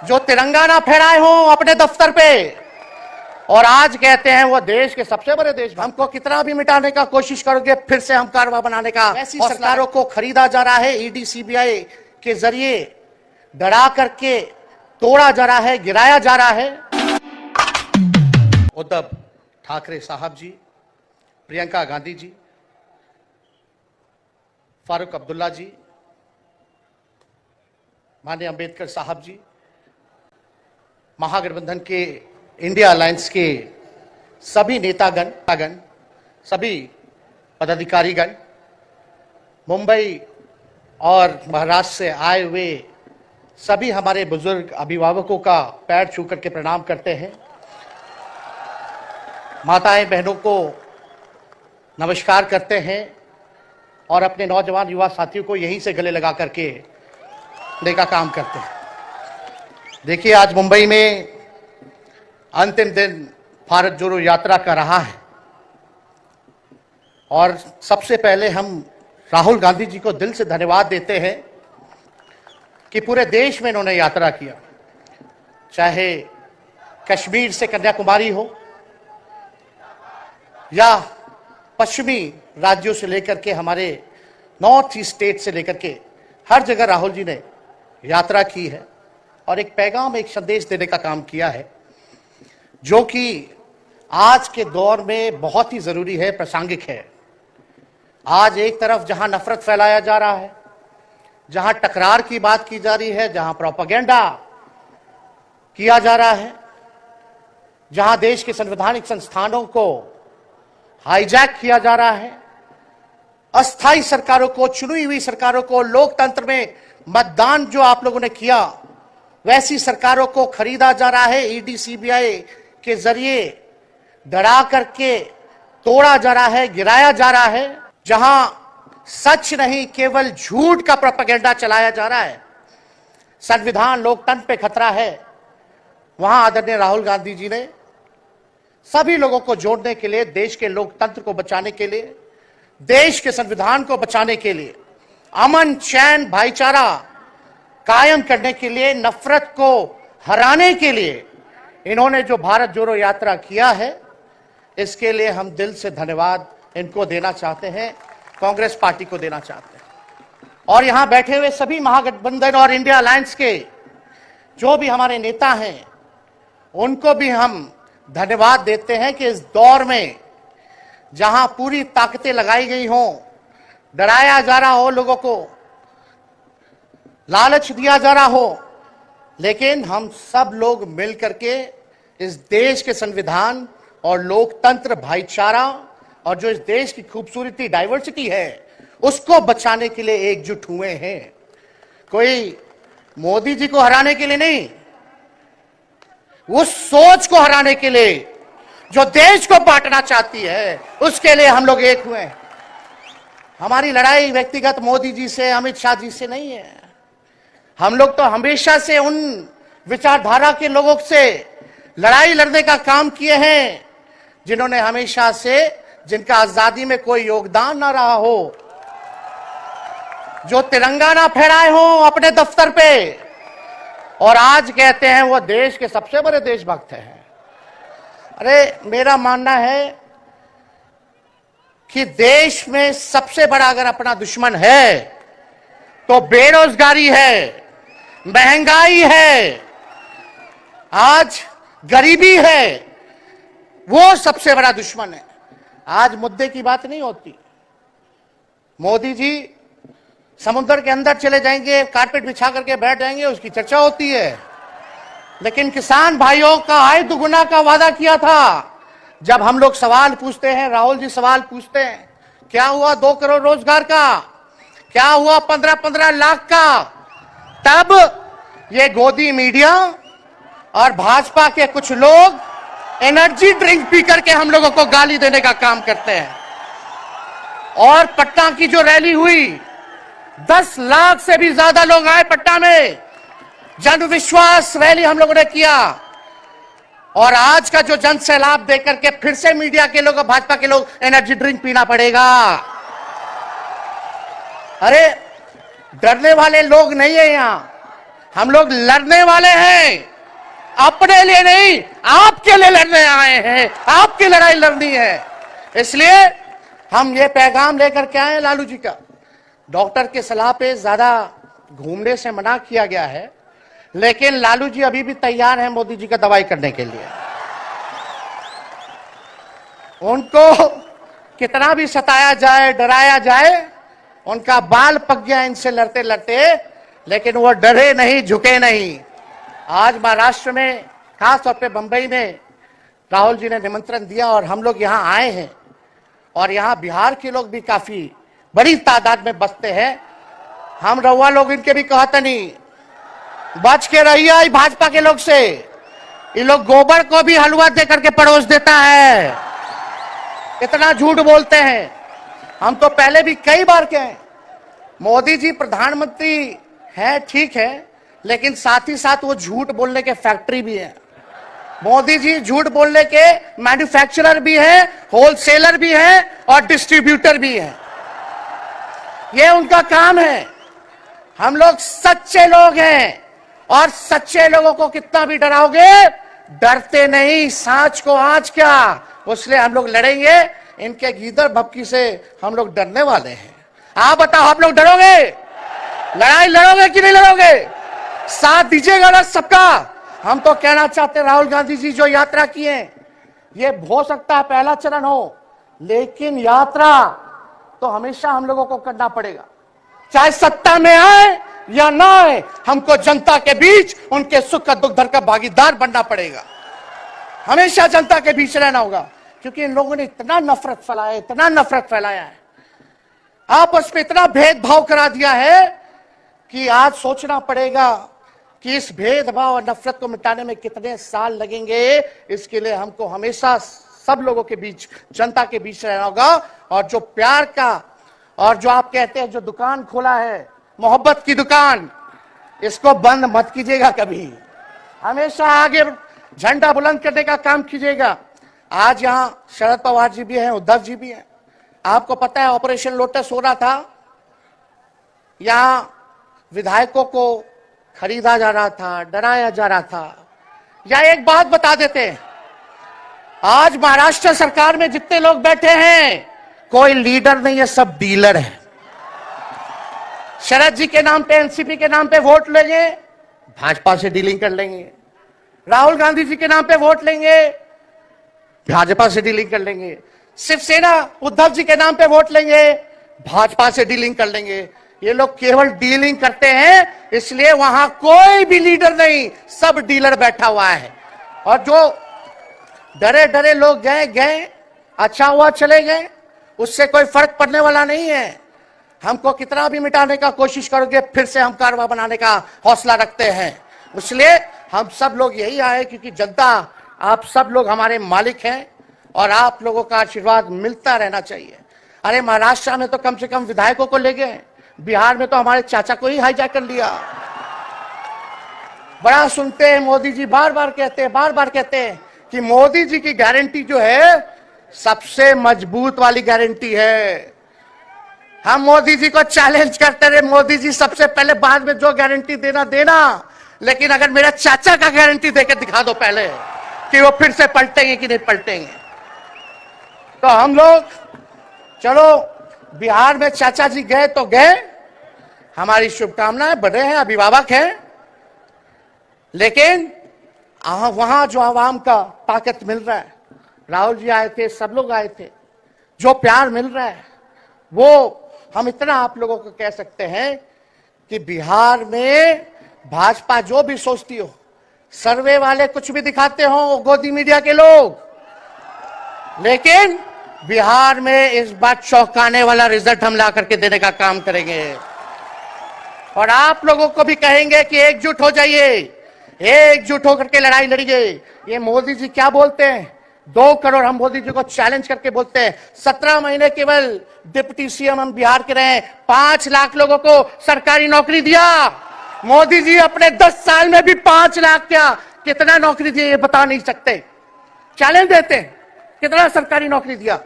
जो तिरंगा ना फहराए हो अपने दफ्तर पे और आज कहते हैं वो देश के सबसे बड़े देश। हमको कितना भी मिटाने का कोशिश करोगे फिर से हम कारवा बनाने का। ऐसी सरकारों को खरीदा जा रहा है, ईडी सीबीआई के जरिए डरा करके तोड़ा जा रहा है, गिराया जा रहा है। उद्धव ठाकरे साहब जी, प्रियंका गांधी जी, फारूक अब्दुल्ला जी, माननीय अंबेडकर साहब जी, महागठबंधन के इंडिया अलायंस के सभी नेतागण, सभी पदाधिकारीगण, मुंबई और महाराष्ट्र से आए हुए सभी हमारे बुजुर्ग अभिभावकों का पैर छू करके प्रणाम करते हैं। माताएं बहनों को नमस्कार करते हैं और अपने नौजवान युवा साथियों को यहीं से गले लगा करके का काम करते हैं। देखिए, आज मुंबई में अंतिम दिन भारत जोड़ो यात्रा का रहा है और सबसे पहले हम राहुल गांधी जी को दिल से धन्यवाद देते हैं कि पूरे देश में इन्होंने यात्रा किया, चाहे कश्मीर से कन्याकुमारी हो या पश्चिमी राज्यों से लेकर के हमारे नॉर्थ ईस्ट स्टेट से लेकर के हर जगह राहुल जी ने यात्रा की है और एक पैगाम, एक संदेश देने का काम किया है जो कि आज के दौर में बहुत ही जरूरी है, प्रासंगिक है। आज एक तरफ जहां नफरत फैलाया जा रहा है, जहां टकरार की बात की जा रही है, जहां प्रोपेगेंडा किया जा रहा है, जहां देश के संवैधानिक संस्थानों को हाईजैक किया जा रहा है, अस्थायी सरकारों को, चुनी हुई सरकारों को, लोकतंत्र में मतदान जो आप लोगों ने किया वैसी सरकारों को खरीदा जा रहा है, ईडी सीबीआई के जरिए डरा करके तोड़ा जा रहा है, गिराया जा रहा है। जहां सच नहीं केवल झूठ का प्रोपेगेंडा चलाया जा रहा है, संविधान लोकतंत्र पे खतरा है, वहां आदरणीय राहुल गांधी जी ने सभी लोगों को जोड़ने के लिए, देश के लोकतंत्र को बचाने के लिए, देश के संविधान को बचाने के लिए, अमन चैन भाईचारा कायम करने के लिए, नफरत को हराने के लिए इन्होंने जो भारत जोड़ो यात्रा किया है, इसके लिए हम दिल से धन्यवाद इनको देना चाहते हैं, कांग्रेस पार्टी को देना चाहते हैं। और यहां बैठे हुए सभी महागठबंधन और इंडिया अलायंस के जो भी हमारे नेता हैं, उनको भी हम धन्यवाद देते हैं कि इस दौर में जहां पूरी ताकतें लगाई गई हों, डराया जा रहा हो, लोगों को लालच दिया जा रहा हो, लेकिन हम सब लोग मिल करके इस देश के संविधान और लोकतंत्र, भाईचारा और जो इस देश की खूबसूरती, डाइवर्सिटी है, उसको बचाने के लिए एकजुट हुए हैं। कोई मोदी जी को हराने के लिए नहीं, उस सोच को हराने के लिए जो देश को बांटना चाहती है, उसके लिए हम लोग एक हुए हैं। हमारी लड़ाई व्यक्तिगत मोदी जी से, अमित शाह जी से नहीं है। हम लोग तो हमेशा से उन विचारधारा के लोगों से लड़ाई लड़ने का काम किए हैं जिन्होंने हमेशा से, जिनका आजादी में कोई योगदान ना रहा हो, जो तिरंगा ना फहराए हो अपने दफ्तर पे और आज कहते हैं वो देश के सबसे बड़े देशभक्त हैं। अरे, मेरा मानना है कि देश में सबसे बड़ा अगर अपना दुश्मन है तो बेरोजगारी है, महंगाई है, आज गरीबी है, वो सबसे बड़ा दुश्मन है। आज मुद्दे की बात नहीं होती। मोदी जी समुद्र के अंदर चले जाएंगे, कारपेट बिछा करके बैठ जाएंगे, उसकी चर्चा होती है। लेकिन किसान भाइयों का आय दुगुना का वादा किया था। जब हम लोग सवाल पूछते हैं, राहुल जी सवाल पूछते हैं, क्या हुआ 2 करोड़ रोजगार का, क्या हुआ 15-15 लाख का, तब ये गोदी मीडिया और भाजपा के कुछ लोग एनर्जी ड्रिंक पी करके हम लोगों को गाली देने का काम करते हैं। और पटना की जो रैली हुई, 10 लाख से भी ज्यादा लोग आए पटना में, जन विश्वास रैली हम लोगों ने किया। और आज का जो जन सैलाब देकर के फिर से मीडिया के लोग, भाजपा के लोग एनर्जी ड्रिंक पीना पड़ेगा। अरे, डरने वाले लोग नहीं है यहां। हम लोग लड़ने वाले हैं, अपने लिए नहीं, आपके लिए लड़ने आए हैं, आपकी लड़ाई लड़नी है। इसलिए हम ये पैगाम लेकर के आए लालू जी का। डॉक्टर की सलाह पे ज्यादा घूमने से मना किया गया है, लेकिन लालू जी अभी भी तैयार हैं मोदी जी का दवाई करने के लिए। उनको कितना भी सताया जाए, डराया जाए, उनका बाल पक गया इनसे लड़ते लड़ते, लेकिन वो डरे नहीं, झुके नहीं। आज महाराष्ट्र में, खास तौर पे बंबई में राहुल जी ने निमंत्रण दिया और हम लोग यहां आए हैं, और यहां बिहार के लोग भी काफी बड़ी तादाद में बसते हैं। हम रउआ लोग इनके भी कहते नहीं, बच के रहिए भाजपा के लोग से। ये लोग गोबर को भी हलवा दे करके परोस देता है, इतना झूठ बोलते हैं। हम तो पहले भी कई बार कहे, मोदी जी प्रधानमंत्री है ठीक है, लेकिन साथ ही साथ वो झूठ बोलने के फैक्ट्री भी है। मोदी जी झूठ बोलने के मैन्युफैक्चरर भी है, होलसेलर भी है और डिस्ट्रीब्यूटर भी है। ये उनका काम है। हम लोग सच्चे लोग हैं, और सच्चे लोगों को कितना भी डराओगे, डरते नहीं, सांच को आज क्या, इसलिए हम लोग लड़ेंगे। इनके गीदड़ भपकी से हम लोग डरने वाले हैं। आप बताओ, आप लोग डरोगे? लड़ाई लड़ोगे कि नहीं लड़ोगे? साथ दीजिएगा ना सबका? हम तो कहना चाहते हैं, राहुल गांधी जी जो यात्रा किए, ये हो सकता है पहला चरण हो, लेकिन यात्रा तो हमेशा हम लोगों को करना पड़ेगा, चाहे सत्ता में आए या ना आए। हमको जनता के बीच उनके सुख का दुख दर्द का भागीदार बनना पड़ेगा, हमेशा जनता के बीच रहना होगा। क्योंकि इन लोगों ने इतना नफरत फैलाया, इतना नफरत फैलाया है, आपस में इतना भेदभाव करा दिया है कि आज सोचना पड़ेगा कि इस भेदभाव और नफरत को मिटाने में कितने साल लगेंगे। इसके लिए हमको हमेशा सब लोगों के बीच, जनता के बीच रहना होगा। और जो प्यार का, और जो आप कहते हैं जो दुकान खोला है, मोहब्बत की दुकान, इसको बंद मत कीजिएगा कभी, हमेशा आगे झंडा बुलंद करने का काम कीजिएगा। आज यहां शरद पवार जी भी हैं, उद्धव जी भी हैं। आपको पता है ऑपरेशन लोटस हो रहा था, यहां विधायकों को खरीदा जा रहा था, डराया जा रहा था। या एक बात बता देते हैं, आज महाराष्ट्र सरकार में जितने लोग बैठे हैं, कोई लीडर नहीं है, सब डीलर है। शरद जी के नाम पे, एनसीपी के नाम पे वोट लेंगे, भाजपा से डीलिंग कर लेंगे। राहुल गांधी जी के नाम पे वोट लेंगे, भाजपा से डीलिंग कर लेंगे। शिवसेना उद्धव जी के नाम पे वोट लेंगे, भाजपा से डीलिंग कर लेंगे। ये लोग केवल डीलिंग करते हैं, इसलिए वहां कोई भी लीडर नहीं, सब डीलर बैठा हुआ है। और जो डरे डरे लोग गए, अच्छा हुआ चले गए, उससे कोई फर्क पड़ने वाला नहीं है। हमको कितना भी मिटाने का कोशिश करोगे, फिर से हम कारवा बनाने का हौसला रखते हैं। इसलिए हम सब लोग यही आए, क्योंकि जनता, आप सब लोग हमारे मालिक हैं, और आप लोगों का आशीर्वाद मिलता रहना चाहिए। अरे महाराष्ट्र में तो कम से कम विधायकों को ले गए, बिहार में तो हमारे चाचा को ही हाईजैक कर लिया। बड़ा सुनते हैं, मोदी जी बार बार कहते हैं कि मोदी जी की गारंटी जो है सबसे मजबूत वाली गारंटी है। हम मोदी जी को चैलेंज करते रहे, मोदी जी सबसे पहले, बाद में जो गारंटी देना, लेकिन अगर मेरा चाचा का गारंटी देकर दिखा दो पहले कि वो फिर से पलटेंगे कि नहीं पलटेंगे। तो हम लोग, चलो बिहार में चाचा जी गए तो गए, हमारी शुभकामनाएं, बड़े हैं, अभिभावक हैं, लेकिन वहां जो आवाम का ताकत मिल रहा है, राहुल जी आए थे, सब लोग आए थे, जो प्यार मिल रहा है, वो हम इतना आप लोगों को कह सकते हैं कि बिहार में भाजपा जो भी सोचती हो, सर्वे वाले कुछ भी दिखाते हो, गोदी मीडिया के लोग, लेकिन बिहार में इस बार चौंकाने वाला रिजल्ट हम ला करके देने का काम करेंगे। और आप लोगों को भी कहेंगे कि एकजुट हो जाइए, एकजुट होकर के लड़ाई लड़िए। ये मोदी जी क्या बोलते हैं, 2 करोड़, हम मोदी जी को चैलेंज करके बोलते हैं, 17 महीने केवल डिप्टी सीएम हम बिहार के रहे, 5 लाख लोगों को सरकारी नौकरी दिया। मोदी जी अपने 10 साल में भी 5 लाख क्या, कितना नौकरी दिए ये बता नहीं सकते। चैलेंज देते हैं, कितना सरकारी नौकरी दिया।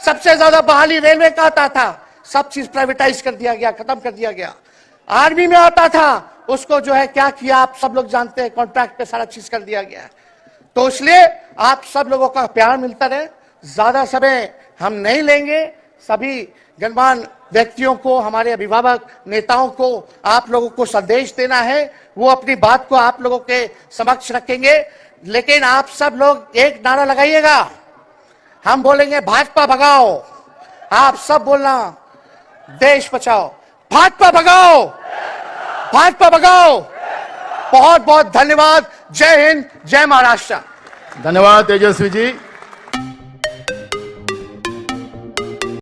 सबसे ज्यादा बहाली रेलवे का आता था, सब चीज प्राइवेटाइज कर दिया गया, खत्म कर दिया गया। आर्मी में आता था, उसको जो है क्या किया आप सब लोग जानते हैं, कॉन्ट्रैक्ट पे सारा चीज कर दिया गया है। तो इसलिए आप सब लोगों का प्यार मिलता रहे, ज्यादा समय हम नहीं लेंगे। सभी गणमान्य व्यक्तियों को, हमारे अभिभावक नेताओं को आप लोगों को संदेश देना है, वो अपनी बात को आप लोगों के समक्ष रखेंगे। लेकिन आप सब लोग एक नारा लगाइएगा, हम बोलेंगे भाजपा भगाओ, आप सब बोलना देश बचाओ, भाजपा भगाओ, भाजपा भगाओ। बहुत बहुत धन्यवाद। जय हिंद, जय महाराष्ट्र। धन्यवाद तेजस्वी जी।